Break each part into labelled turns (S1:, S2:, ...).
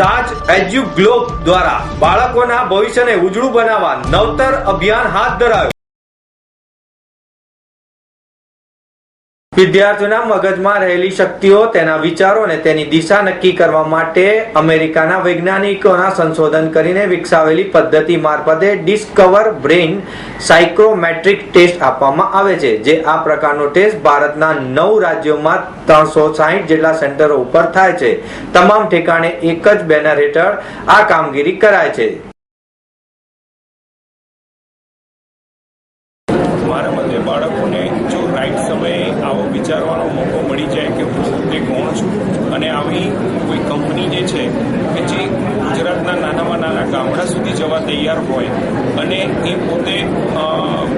S1: તાજ એજ્યુ globe દ્વારા બાળકોના ભવિષ્યને ઉજળું બનાવવા નવતર અભિયાન હાથ ધરાયું। વિદ્યાર્થીઓના મગજમાં રહેલી શક્તિઓ, તેના વિચારો અને તેની દિશા નક્કી કરવા માટે અમેરિકાના વૈજ્ઞાનિકોના સંશોધન કરીને વિકસાવેલી પદ્ધતિ મારફતે ડિસ્કવર બ્રેઇન સાયકોમેટ્રિક ટેસ્ટ આપવામાં આવે છે। જે આ પ્રકારનો ટેસ્ટ ભારતના 9 રાજ્યોમાં 360 જેટલા સેન્ટરો ઉપર થાય છે। તમામ ઠેકાણે એક જ બેનર હેઠળ આ કામગીરી કરાય છે।
S2: મારા મતે બાળકોને જો રાઈટ સમયે આવો વિચારવાનો મોકો મળી જાય કે હું પોતે કોણ છું અને આવી કોઈ કંપની જે છે કે જે ગુજરાતના નાનામાં નાના ગામડા સુધી જવા તૈયાર હોય અને એ પોતે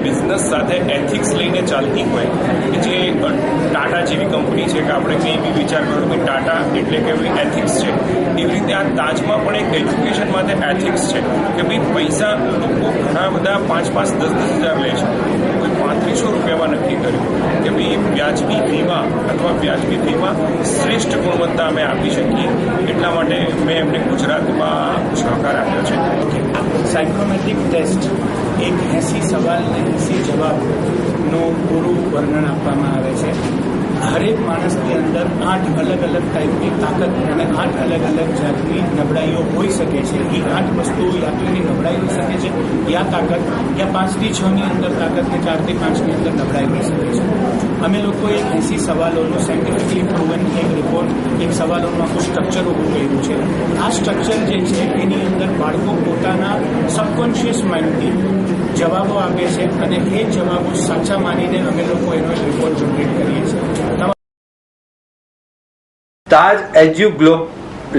S2: બિઝનેસ સાથે એથિક્સ લઈને ચાલતી હોય કે જે ટાટા જેવી કંપની છે કે આપણે કંઈ બી વિચાર કરો કે ટાટા એટલે કે એથિક્સ છે, એવી રીતે આ તાજમાં પણ એક એજ્યુકેશન માટે એથિક્સ છે કે ભાઈ પૈસા લોકો ઘણા બધા 5-10 હજાર લે છે, કોઈ 3500 રૂપિયામાં નક્કી કર્યું કે ભાઈ વ્યાજબી ફીમાં અથવા વ્યાજબી ફીમાં શ્રેષ્ઠ ગુણવત્તા અમે આપી શકીએ, એટલા માટે મેં એમને ગુજરાતમાં સહકાર આપ્યો છે।
S3: સાયકોમેટ્રિક ટેસ્ટ એક 80 સવાલ અને 80 જવાબનું પૂરું વર્ણન આપવામાં આવે છે। હરેક માણસની અંદર 8 અલગ અલગ ટાઈપની તાકાત અને 8 અલગ અલગ જાતની નબળાઈઓ હોઈ શકે છે। એ 8 વસ્તુઓ યા તો એની નબળાઈ હોઈ શકે છે, યા તાકાત, યા 5 થી 6 ની અંદર તાકાત ને 4 થી 5 ની અંદર નબળાઈ હોઈ શકે છે। અમે લોકોએ 80 સવાલોનું સાયન્ટિફિકલી પ્રૂવન એક રિપોર્ટ, એક સવાલોનું આખું સ્ટ્રક્ચર ઊભું કર્યું છે। આ સ્ટ્રક્ચર જે છે એની અંદર બાળકો પોતાના સબકોન્શિયસ માઇન્ડથી જવાબો આપે છે અને એ જવાબો સાચા માનીને અમે લોકો એનો રિપોર્ટ જનરેટ કરીએ છીએ।
S1: તાજ એજ્યુ ગ્લોબ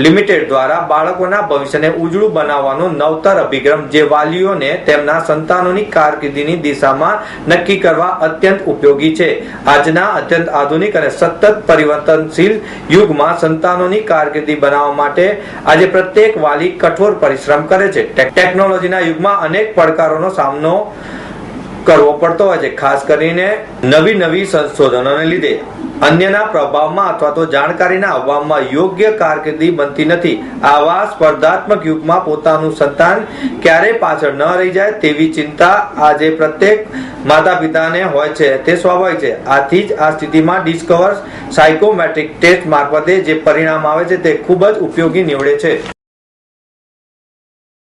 S1: લિમિટેડ દ્વારા બાળકોના ભવિષ્યને ઉજળું બનાવવાનો નવતર અભિગમ જે વાલીઓને તેમના સંતાનોની કારકિર્દીની દિશામાં નક્કી કરવા અત્યંત ઉપયોગી છે। આજના અત્યંત આધુનિક અને સતત પરિવર્તનશીલ યુગમાં સંતાનોની કારકિર્દી બનાવવા માટે આજે પ્રત્યેક વાલી કઠોર પરિશ્રમ કરે છે। ટેકનોલોજીના યુગમાં અનેક પડકારોનો સામનો કરવો પડતો હોય છે, ખાસ કરીને નવી સંશોધનોને લીધે અન્યના પ્રભાવમાં અથવા તો જાણકારીના અભાવમાં યોગ્ય કારકિર્દી બનતી નથી। આવા સ્પર્ધાત્મક યુગમાં પોતાનું સંતાન ક્યારે પાછળ ન રહી જાય તેવી ચિંતા આજે પ્રત્યેક માતા પિતાને હોય છે, તે સ્વાભાવિક છે। આથી જ આ સ્થિતિમાં ડિસ્કવર સાયકોમેટ્રિક ટેસ્ટ મારફતે જે પરિણામ આવે છે તે ખૂબ જ ઉપયોગી નીવડે છે।